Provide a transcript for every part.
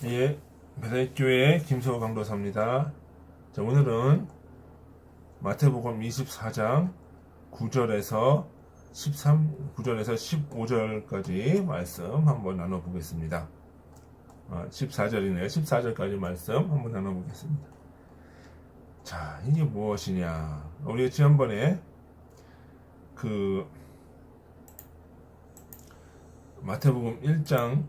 예, 베다익교회 김성호 강도사입니다. 자, 오늘은 마태복음 24장 9절에서 9절에서 15절까지 말씀 한번 나눠보겠습니다. 14절이네요. 14절까지 말씀 한번 나눠보겠습니다. 자, 이게 무엇이냐. 우리 지난번에 마태복음 9장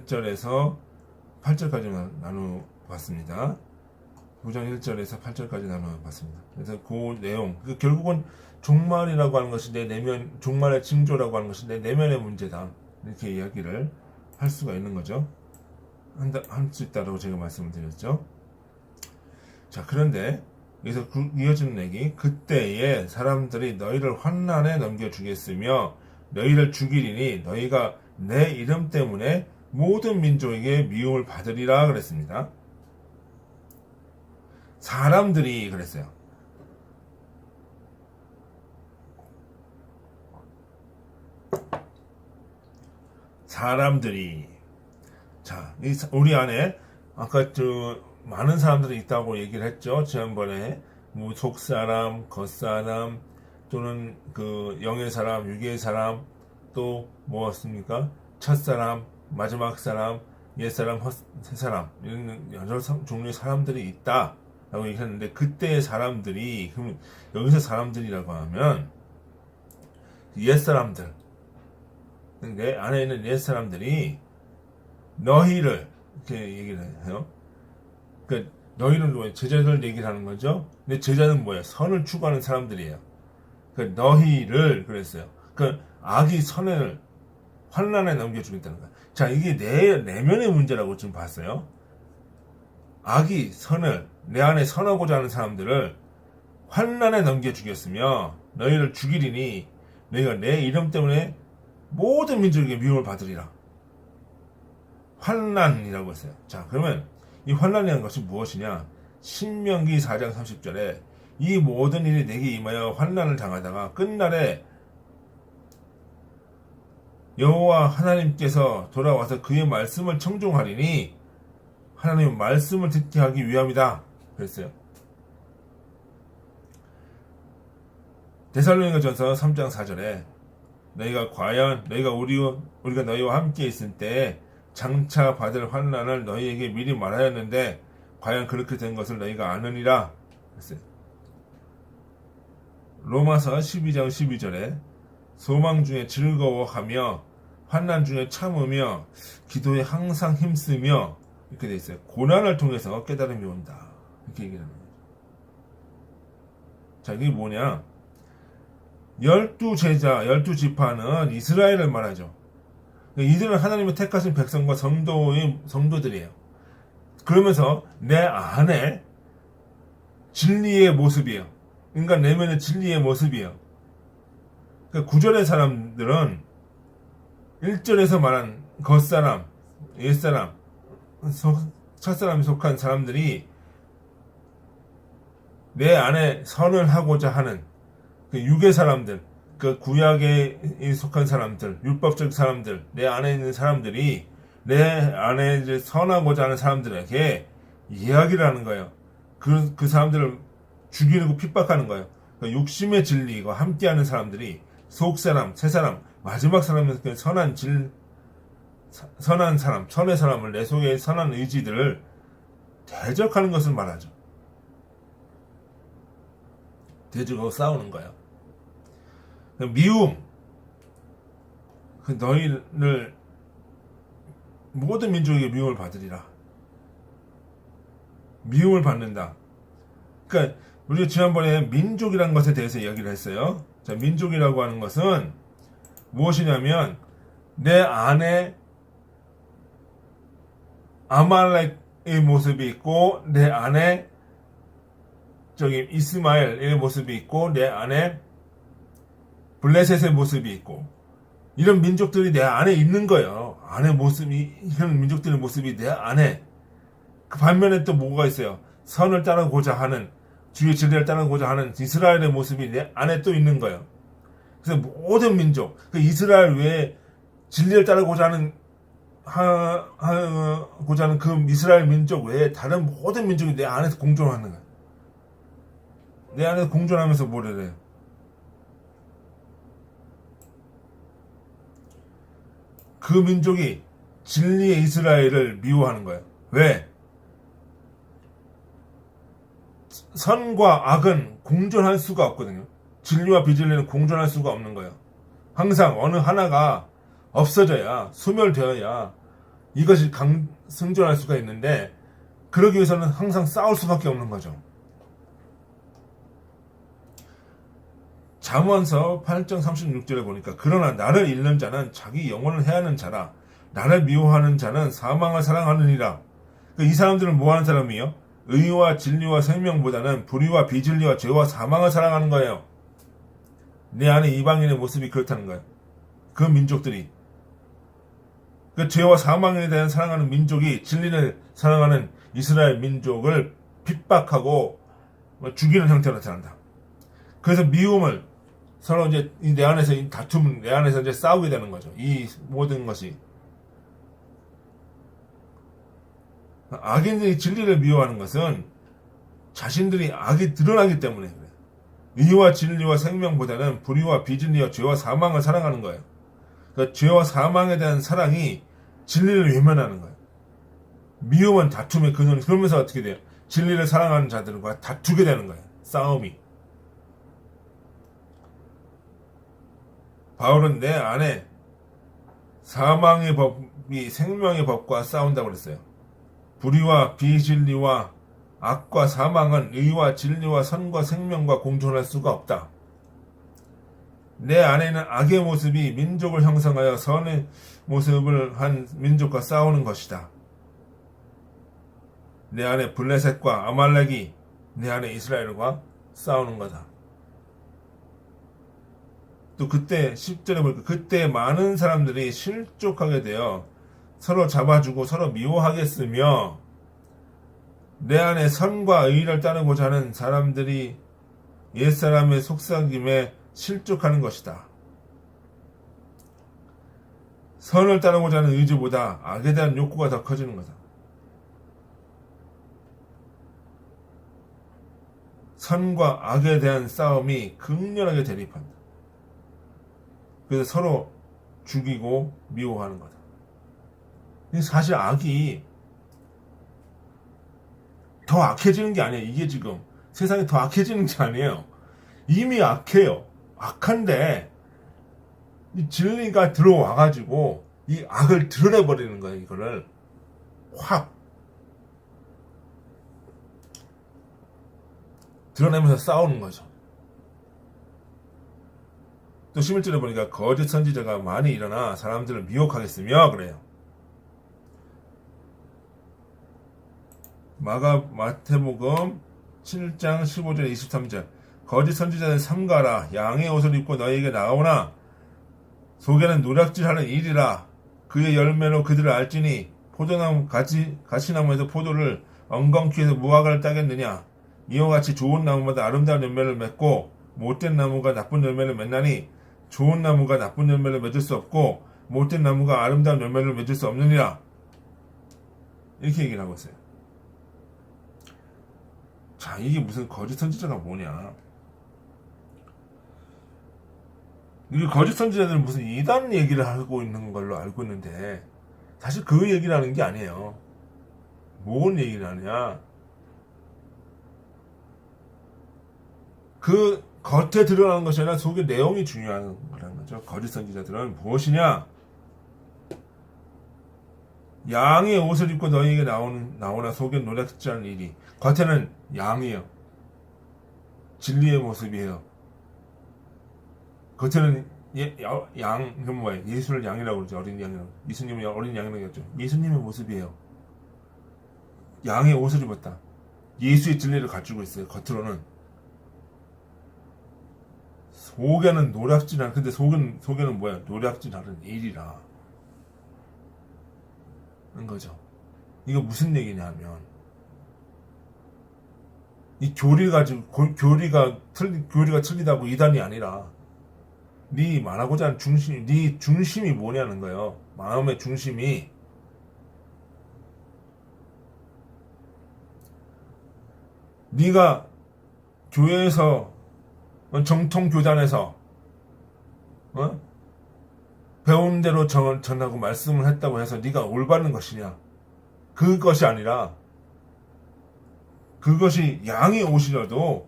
1절에서 8절까지 나눠봤습니다. 9장 1절에서 8절까지 나눠봤습니다. 그래서 그 내용, 결국은 종말이라고 하는 것이 내 내면, 종말의 징조라고 하는 것이 내 내면의 문제다. 이렇게 이야기를 할 수가 있는 거죠. 할 수 있다고 제가 말씀을 드렸죠. 자, 그런데 여기서 이어지는 얘기, 그때에 사람들이 너희를 환난에 넘겨주겠으며 너희를 죽이리니 너희가 내 이름 때문에 모든 민족에게 미움을 받으리라 그랬습니다. 사람들이 그랬어요. 사람들이. 자, 우리 안에 아까 많은 사람들이 있다고 얘기를 했죠. 지난번에 뭐 속사람, 겉사람, 또는 영의 사람, 육의 사람, 또 뭐였습니까? 첫사람, 마지막 사람, 옛사람, 새사람, 이런 여러 종류의 사람들이 있다라고 얘기했는데, 그때의 사람들이, 그럼 여기서 사람들이라고 하면 옛사람들, 내 안에 있는 옛사람들이 너희를 이렇게 얘기를 해요. 그러니까 너희는 뭐예요? 제자들 얘기를 하는 거죠. 근데 제자는 뭐예요? 선을 추구하는 사람들이에요. 그러니까 너희를 그랬어요. 그러니까 악이 선을 환난에 넘겨주겠다는 거예요. 자, 이게 내면의 문제라고 지금 봤어요. 악이 선을, 내 안에 선하고자 하는 사람들을 환난에 넘겨주겠으며 너희를 죽이리니 너희가 내 이름 때문에 모든 민족에게 미움을 받으리라. 환난이라고 했어요. 자, 그러면 이 환난이라는 것이 무엇이냐? 신명기 4장 30절에 이 모든 일이 내게 임하여 환난을 당하다가 끝날에 여호와 하나님께서 돌아와서 그의 말씀을 청종하리니 하나님의 말씀을 듣게 하기 위함이다 그랬어요. 데살로니가전서 3장 4절에 우리가 너희와 함께 있을 때 장차 받을 환난을 너희에게 미리 말하였는데 과연 그렇게 된 것을 너희가 아느니라 그랬어요. 로마서 12장 12절에 소망 중에 즐거워하며 환난 중에 참으며 기도에 항상 힘쓰며 이렇게 돼 있어요. 고난을 통해서 깨달음이 온다. 이렇게 얘기를 합니다. 자, 이게 뭐냐? 12지파는 이스라엘을 말하죠. 이들은 하나님의 택하신 백성과 성도들이에요. 그러면서 내 안에 진리의 모습이에요. 인간 내면의 진리의 모습이에요. 그러니까 9절의 사람들은 1절에서 말한 겉사람, 옛사람, 첫사람에 속한 사람들이 내 안에 선을 하고자 하는 육의 사람들, 구약에 속한 사람들, 율법적 사람들, 내 안에 있는 사람들이 내 안에 이제 선하고자 하는 사람들에게 이야기를 하는 거예요. 그 사람들을 죽이고 핍박하는 거예요. 그러니까 욕심의 진리와 함께하는 사람들이 속사람, 새사람, 마지막 사람은 선한 사람, 선의 사람을 내 속에 선한 의지들을 대적하는 것을 말하죠. 대적하고 싸우는 거예요. 미움, 너희를 모든 민족에게 미움을 받으리라. 미움을 받는다. 그러니까 우리가 지난번에 민족이라는 것에 대해서 이야기를 했어요. 자, 민족이라고 하는 것은 무엇이냐면 내 안에 아말렉의 모습이 있고 내 안에 이스마엘의 모습이 있고 내 안에 블레셋의 모습이 있고 이런 민족들이 내 안에 있는 거예요. 이런 민족들의 모습이 내 안에. 그 반면에 또 뭐가 있어요? 선을 따르고자 하는, 주의 진리를 따르고자 하는 이스라엘의 모습이 내 안에 또 있는 거예요. 그래서 모든 민족, 이스라엘 외에 진리를 따르고자 하는 고자 하는 그 이스라엘 민족 외에 다른 모든 민족이 내 안에서 공존하는 거야. 내 안에서 공존하면서 뭐를 해요? 그 민족이 진리의 이스라엘을 미워하는 거예요. 왜? 선과 악은 공존할 수가 없거든요. 진리와 비진리는 공존할 수가 없는 거예요. 항상 어느 하나가 없어져야, 소멸되어야 이것이 승존할 수가 있는데, 그러기 위해서는 항상 싸울 수밖에 없는 거죠. 잠언서 8장 36절에 보니까 그러나 나를 잃는 자는 자기 영혼을 해하는 자라, 나를 미워하는 자는 사망을 사랑하느니라. 그러니까 이 사람들은 뭐 하는 사람이요? 의와 진리와 생명보다는 불의와 비진리와 죄와 사망을 사랑하는 거예요. 내 안에 이방인의 모습이 그렇다는 거예요. 그 민족들이. 그 죄와 사망에 대한 사랑하는 민족이 진리를 사랑하는 이스라엘 민족을 핍박하고 죽이는 형태로 나타난다. 그래서 미움을 서로 이제 내 안에서 다툼, 내 안에서 이제 싸우게 되는 거죠. 이 모든 것이. 악인들이 진리를 미워하는 것은 자신들이 악이 드러나기 때문에 그래요. 의와 진리와 생명보다는 불의와 비진리와 죄와 사망을 사랑하는 거예요. 그러니까 죄와 사망에 대한 사랑이 진리를 외면하는 거예요. 미움은 다툼의 근원. 그러면서 어떻게 돼요? 진리를 사랑하는 자들과 다투게 되는 거예요. 싸움이. 바울은 내 안에 사망의 법이 생명의 법과 싸운다고 그랬어요. 불의와 비진리와 악과 사망은 의와 진리와 선과 생명과 공존할 수가 없다. 내 안에는 악의 모습이 민족을 형성하여 선의 모습을 한 민족과 싸우는 것이다. 내 안에 블레셋과 아말렉이 내 안에 이스라엘과 싸우는 거다. 또 그때 10절에 보니까 그때 많은 사람들이 실족하게 되어 서로 잡아주고 서로 미워하겠으며 내 안에 선과 의를 따르고자 하는 사람들이 옛사람의 속삭임에 실족하는 것이다. 선을 따르고자 하는 의지보다 악에 대한 욕구가 더 커지는 거다. 선과 악에 대한 싸움이 극렬하게 대립한다. 그래서 서로 죽이고 미워하는 거다. 사실 악이 더 악해지는 게 아니에요. 이게 지금 세상이 더 악해지는 게 아니에요. 이미 악해요. 악한데 이 진리가 들어와가지고 이 악을 드러내버리는 거예요. 이거를 확 드러내면서 싸우는 거죠. 또 11절에 보니까 거짓 선지자가 많이 일어나 사람들을 미혹하겠으며 그래요. 마태복음 7장 15절 23절 거짓 선지자는 삼가라 양의 옷을 입고 너희에게 나오나 속에는 노략질하는 일이라 그의 열매로 그들을 알지니 포도나무 가시나무에서 포도를 엉겅퀴 해서 무화과를 따겠느냐 이와 같이 좋은 나무마다 아름다운 열매를 맺고 못된 나무가 나쁜 열매를 맺나니 좋은 나무가 나쁜 열매를 맺을 수 없고 못된 나무가 아름다운 열매를 맺을 수 없느니라. 이렇게 얘기를 하고 있어요. 자, 이게 무슨 거짓 선지자가 뭐냐? 이 거짓 선지자들은 무슨 이단 얘기를 하고 있는 걸로 알고 있는데 사실 그 얘기를 하는 게 아니에요. 뭔 얘기를 하냐? 그 겉에 드러나는 것이 아니라 속의 내용이 중요한 거라는 거죠. 거짓 선지자들은 무엇이냐? 양의 옷을 입고 너희에게 나오나 속에 노략질하는 일이 겉에는 양이에요. 진리의 모습이에요. 겉에는 양, 이건 뭐예요? 예수를 양이라고 그러죠. 어린 양이라고. 예수님을 어린 양이라고 했죠. 예수님의 모습이에요. 양의 옷을 입었다. 예수의 진리를 갖추고 있어요. 겉으로는. 속에는 노략질하는, 근데 속에는 뭐야? 노략질하는 일이라. 는 거죠. 이거 무슨 얘기냐면, 이 교리가 틀리다고 이단이 아니라, 네 말하고자 하는 중심, 네 중심이 뭐냐는 거예요. 마음의 중심이. 네가 교회에서 정통 교단에서 배운 대로 전하고 말씀을 했다고 해서 네가 올바른 것이냐? 그것이 아니라 그것이 양이 오시려도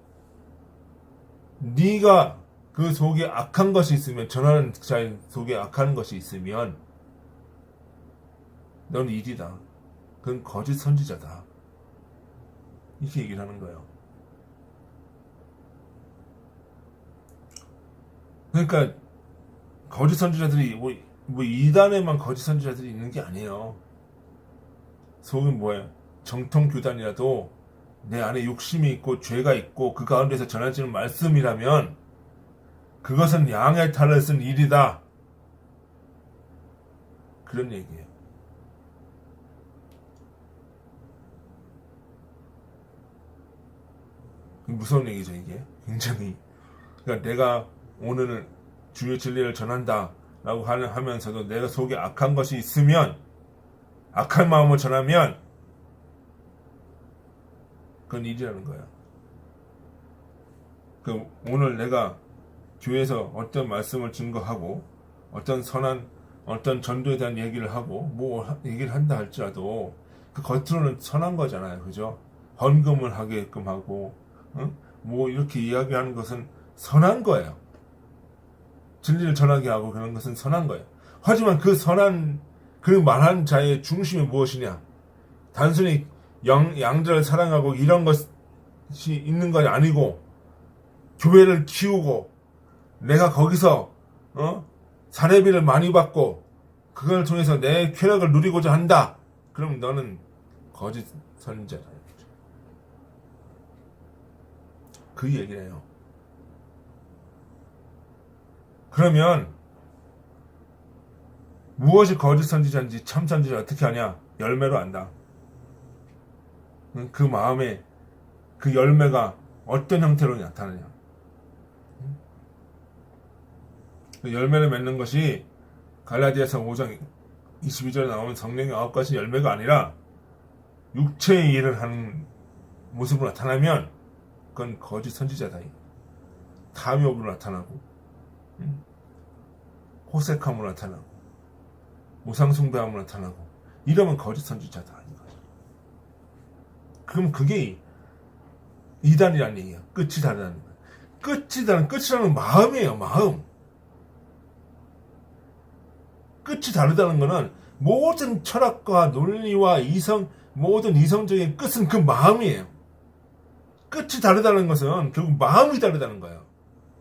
네가 그 속에 악한 것이 있으면, 전하는 자 속에 악한 것이 있으면 넌 일이다. 그건 거짓 선지자다. 이렇게 얘기를 하는 거예요. 그러니까 거짓 선지자들이 뭐 이단에만 거짓 선지자들이 있는 게 아니에요. 속은 뭐예요? 정통 교단이라도 내 안에 욕심이 있고 죄가 있고 그 가운데서 전해지는 말씀이라면 그것은 양의 탈을 쓴 일이다. 그런 얘기예요. 무서운 얘기죠, 이게. 굉장히. 그러니까 내가 오늘 주의 진리를 전한다 라고 하면서도 내가 속에 악한 것이 있으면, 악한 마음을 전하면 그건 일이라는 거야. 오늘 내가 교회에서 어떤 말씀을 증거하고 어떤 전도에 대한 얘기를 하고 뭐 얘기를 한다 할지라도 그 겉으로는 선한 거잖아요. 그죠? 헌금을 하게끔 하고 뭐 이렇게 이야기하는 것은 선한 거예요. 진리를 전하게 하고 그런 것은 선한 거예요. 하지만 그 말한 자의 중심이 무엇이냐? 단순히 양들을 사랑하고 이런 것이 있는 것이 아니고 교회를 키우고 내가 거기서 사례비를 많이 받고 그걸 통해서 내 쾌락을 누리고자 한다. 그럼 너는 거짓 선지자다. 그 얘기래요. 그러면 무엇이 거짓 선지자인지 참 선지자 어떻게 하냐? 열매로 안다. 그 마음에 그 열매가 어떤 형태로 나타나냐? 그 열매를 맺는 것이 갈라디아서 5장 22절에 나오는 성령의 9가지 열매가 아니라 육체의 일을 하는 모습으로 나타나면 그건 거짓 선지자다. 탐욕으로 나타나고 호색함으로 나타나고 우상숭배함으로 나타나고 이러면 거짓 선지자다. 그럼 그게 이단이라는 얘기야. 끝이 다르다는 거야. 끝이라는 마음이에요. 마음. 끝이 다르다는 것은 모든 철학과 논리와 모든 이성적인 끝은 그 마음이에요. 끝이 다르다는 것은 결국 마음이 다르다는 거예요.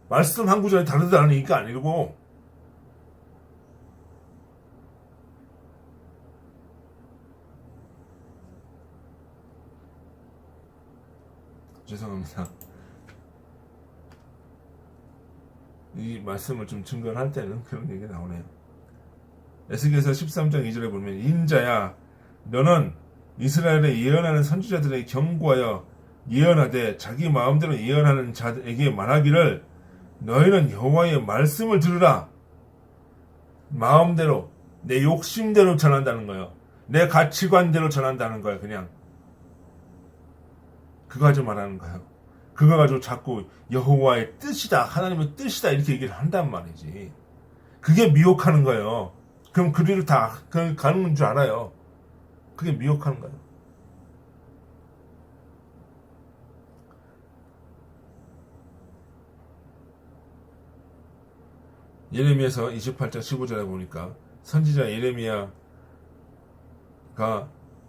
말씀 한 구절이 다르다는 얘기가 아니고 죄송합니다. 이 말씀을 좀 증거를 할 때는 그런 얘기가 나오네요. 에스겔서 13장 2절에 보면 인자야 너는 이스라엘에 예언하는 선지자들에게 경고하여 예언하되 자기 마음대로 예언하는 자에게 말하기를 너희는 여호와의 말씀을 들으라. 마음대로 내 욕심대로 전한다는 거예요. 내 가치관대로 전한다는 거예요. 그냥 그거 가지고 말하는 거예요. 그거 가지고 자꾸 여호와의 뜻이다, 하나님의 뜻이다 이렇게 얘기를 한단 말이지. 그게 미혹하는 거예요. 그럼 그 뒤로 다 가는 줄 알아요. 그게 미혹하는 거예요. 예레미야서 28장 15절에 보니까 선지자 예레미야가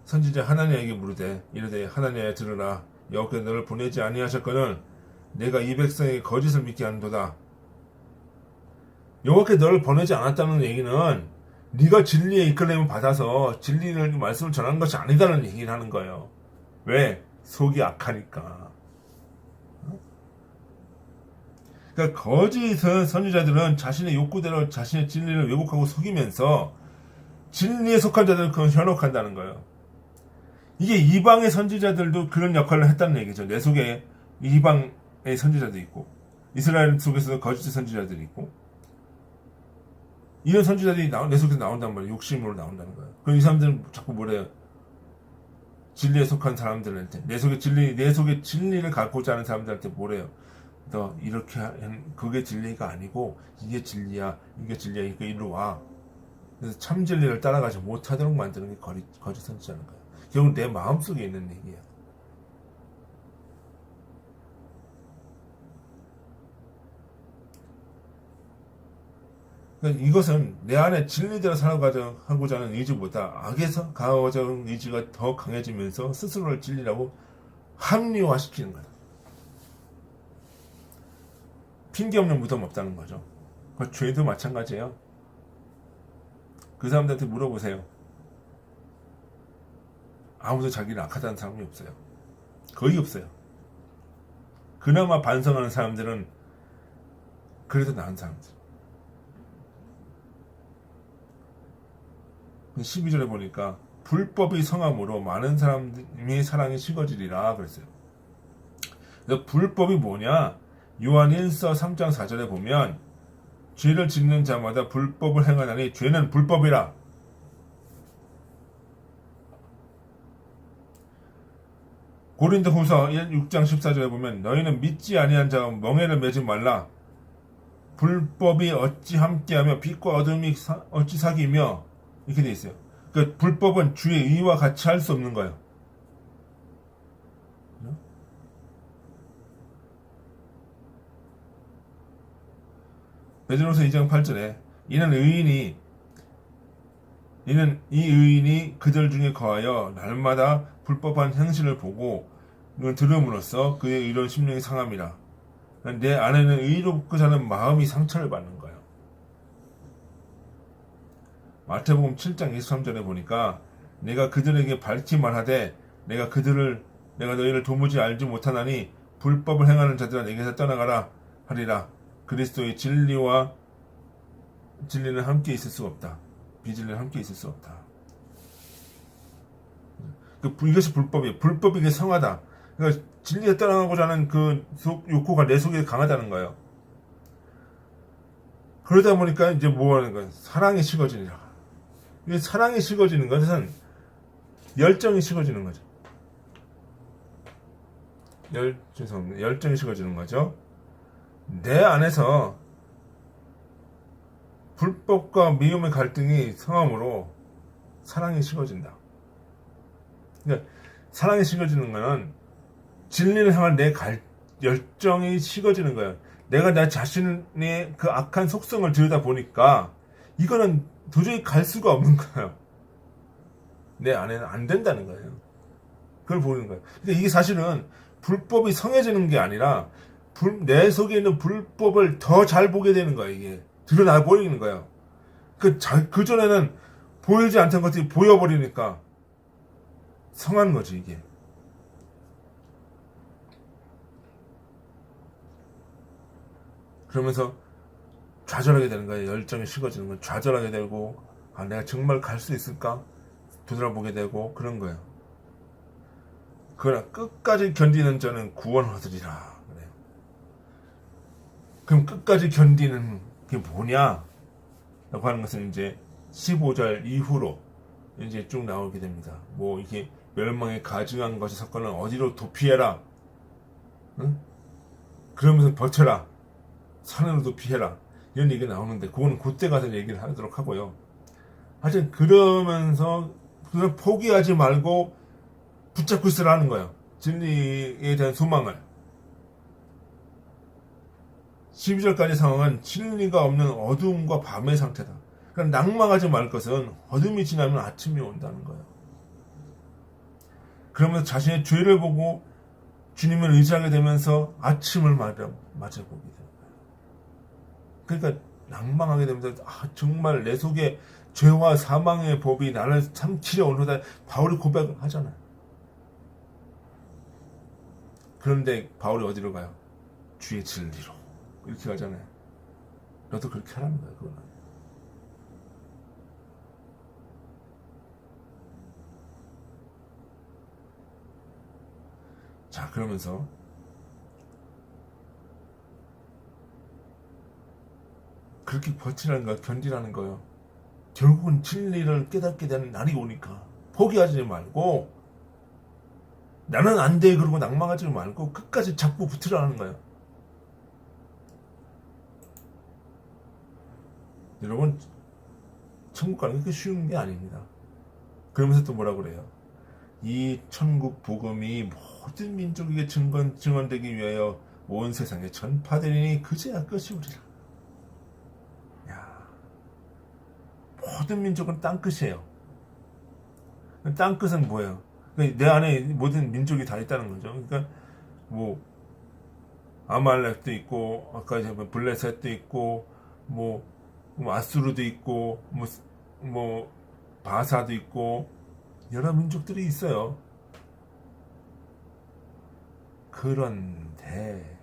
선지자 하나님에게 물으되 이르되 하나님에 들으라 여호와께서 너를 보내지 아니하셨거늘 내가 이 백성에게 거짓을 믿게 하는도다. 여호와께서 너를 보내지 않았다는 얘기는 네가 진리의 이끌림을 받아서 진리를 말씀을 전하는 것이 아니다는 얘기를 하는 거예요. 왜? 속이 악하니까. 그러니까 거짓 선지자들은 자신의 욕구대로 자신의 진리를 왜곡하고 속이면서 진리에 속한 자들을 그건 현혹한다는 거예요. 이게 이방의 선지자들도 그런 역할을 했다는 얘기죠. 내 속에 이방의 선지자도 있고 이스라엘 속에서도 거짓 선지자들이 있고 이런 선지자들이 내 속에서 나온단 말이에요. 욕심으로 나온다는 거예요. 그럼 이 사람들은 자꾸 뭐래요? 진리에 속한 사람들한테, 내 속에 진리를 갖고자 하는 사람들한테 뭐래요? 너 이렇게 그게 진리가 아니고 이게 진리야, 이게 진리야, 이거 이리로 와. 그래서 참 진리를 따라가지 못하도록 만드는 게 거짓 선지자는 거예요. 결국 내 마음속에 있는 얘기예요. 그러니까 이것은 내 안에 진리대로 살아가고자 하는 의지보다 악에서 강화적인 의지가 더 강해지면서 스스로를 진리라고 합리화시키는 거다. 핑계 없는 무덤 없다는 거죠. 그 죄도 마찬가지예요. 그 사람들한테 물어보세요. 아무도 자기를 악하다는 사람이 없어요. 거의 없어요. 그나마 반성하는 사람들은 그래도 나은 사람들. 12절에 보니까 불법이 성함으로 많은 사람의 사랑이 식어지리라 그랬어요. 그래서 불법이 뭐냐? 요한 1서 3장 4절에 보면 죄를 짓는 자마다 불법을 행하나니 죄는 불법이라. 고린도후서 6장 14절에 보면 너희는 믿지 아니한 자와 멍에를 매지 말라. 불법이 어찌 함께하며 빛과 어둠이 어찌 사귀며 이렇게 돼 있어요. 그러니까 불법은 주의 의와 같이 할 수 없는 거예요. 베드로서 2장 8절에 이는 이 의인이 그들 중에 거하여 날마다 불법한 행실을 보고 들음으로써 그의 의로운 심령이 상함이라. 내 안에는 의롭고자 하는 마음이 상처를 받는 거예요. 마태복음 7장 23절에 보니까 내가 그들에게 밝히 말하되 내가 너희를 도무지 알지 못하나니 불법을 행하는 자들아 내게서 떠나가라 하리라. 그리스도의 진리는 함께 있을 수 없다. 비진리는 함께 있을 수 없다. 이것이 불법이에요. 불법이 이게 성하다. 그러니까 진리에 떠나가고자 하는 그 욕구가 내 속에 강하다는 거예요. 그러다 보니까 이제 뭐 하는 거예요? 사랑이 식어지니라. 이게 사랑이 식어지는 것은 열정이 식어지는 거죠. 열정이 식어지는 거죠. 내 안에서 불법과 미움의 갈등이 성함으로 사랑이 식어진다. 그러니까 사랑이 식어지는 거는 진리를 향한 내 열정이 식어지는 거예요. 내가 나 자신의 그 악한 속성을 들여다 보니까 이거는 도저히 갈 수가 없는 거예요. 내 안에는 안 된다는 거예요. 그걸 보는 거예요. 근데 이게 사실은 불법이 성해지는 게 아니라 내 속에 있는 불법을 더 잘 보게 되는 거예요. 이게 드러나 보이는 거예요. 그전에는 보이지 않던 것들이 보여버리니까 성한 거지 이게. 그러면서 좌절하게 되는 거예요. 열정이 식어지는 건 좌절하게 되고 내가 정말 갈 수 있을까? 되돌아보게 되고 그런 거예요. 그러나 끝까지 견디는 자는 구원 얻으리라 그래요. 그럼 끝까지 견디는 게 뭐냐? 라고 하는 것은 이제 15절 이후로 이제 쭉 나오게 됩니다. 뭐 이게 멸망에 가증한 것이 섞어는 어디로 도피해라. 응? 그러면서 버텨라. 산으로도 피해라. 이런 얘기가 나오는데 그거는 그때 가서 얘기를 하도록 하고요. 하여튼 그러면서 그걸 포기하지 말고 붙잡고 있으라는 거예요. 진리에 대한 소망을. 12절까지 상황은 진리가 없는 어두움과 밤의 상태다. 그러니까 낭망하지 말 것은 어둠이 지나면 아침이 온다는 거예요. 그러면서 자신의 죄를 보고 주님을 의지하게 되면서 아침을 맞아보게 돼요. 그러니까 낭망하게 되면서 정말 내 속에 죄와 사망의 법이 나를 삼키려 오는다. 바울이 고백을 하잖아요. 그런데 바울이 어디로 가요? 주의 진리로 이렇게 가잖아요. 너도 그렇게 하라는 거예요. 그거는. 자, 그렇게 버티라는 거, 견디라는 거예요. 결국은 진리를 깨닫게 되는 날이 오니까 포기하지 말고 나는 안 돼 그러고 낭망하지 말고 끝까지 잡고 붙으라는 거예요. 여러분, 천국 가는 게 그렇게 쉬운 게 아닙니다. 그러면서 또 뭐라 그래요? 이 천국 복음이 모든 민족에게 증언되기 위하여 온 세상에 전파되리니 그제야 끝이 오리라. 야, 모든 민족은 땅끝이에요. 땅끝은 뭐예요? 내 안에 모든 민족이 다 있다는 거죠. 그러니까 뭐 아말렉도 있고 아까 이제 블레셋도 있고 뭐 아수르도 있고 뭐 바사도 있고 여러 민족들이 있어요. 그런데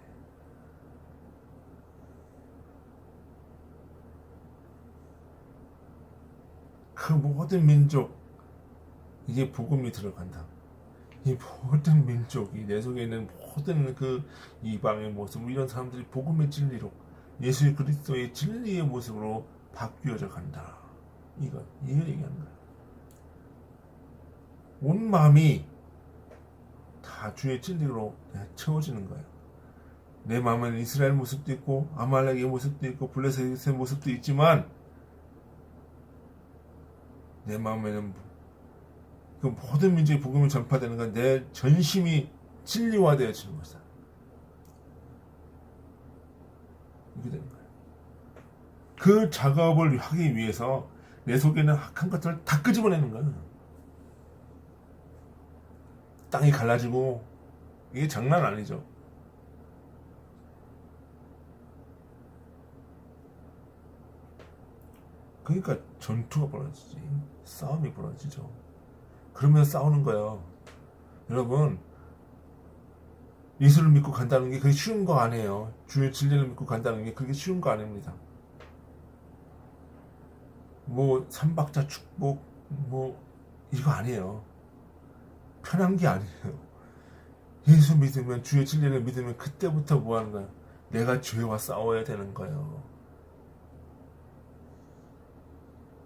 그 모든 민족 이게 복음이 들어간다. 이 모든 민족이 내 속에 있는 모든 그 이방의 모습 이런 사람들이 복음의 진리로 예수 그리스도의 진리의 모습으로 바뀌어져 간다. 이걸 얘기하는 거야. 온 마음이 다 주의 진리로 채워지는 거예요. 내 마음에는 이스라엘 모습도 있고 아말렉의 모습도 있고 블레셋의 모습도 있지만 내 마음에는 그 모든 민족의 복음이 전파되는 건 내 전심이 진리화되어지는 것이다. 이렇게 되는 거예요. 그 작업을 하기 위해서 내 속에 있는 악한 것들을 다 끄집어내는 거예요. 땅이 갈라지고 이게 장난 아니죠. 그러니까 전투가 벌어지지, 싸움이 벌어지죠. 그러면서 싸우는 거예요. 여러분, 예수를 믿고 간다는 게 그게 쉬운 거 아니에요. 주의 진리를 믿고 간다는 게 그게 쉬운 거 아닙니다. 뭐 삼박자 축복 뭐 이거 아니에요. 편한 게 아니에요. 예수 믿으면, 주의 진리를 믿으면 그때부터 뭐 하는 거야? 내가 죄와 싸워야 되는 거예요.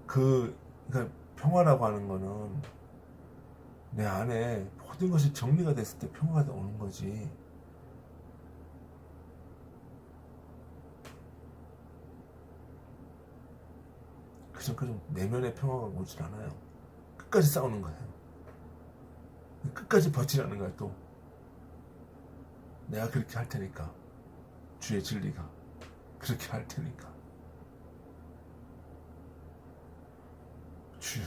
그러니까 평화라고 하는 거는 내 안에 모든 것이 정리가 됐을 때 평화가 오는 거지. 그 전까지 내면의 평화가 오질 않아요. 끝까지 싸우는 거예요. 끝까지 버티라는 거야. 또 내가 그렇게 할 테니까, 주의 진리가 그렇게 할 테니까. 주여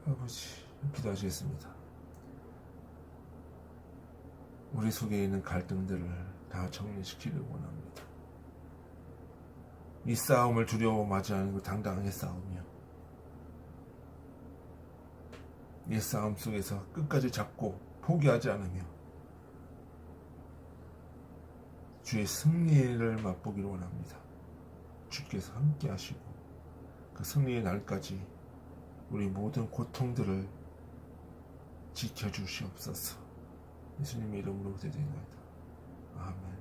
아버지, 기도하시겠습니다. 우리 속에 있는 갈등들을 다 정리시키려고 원합니다. 이 싸움을 두려워하지 않고 당당하게 싸우며 이 싸움 속에서 끝까지 잡고 포기하지 않으며 주의 승리를 맛보기를 원합니다. 주께서 함께 하시고 그 승리의 날까지 우리 모든 고통들을 지켜주시옵소서. 예수님의 이름으로 기도드립니다. 아멘.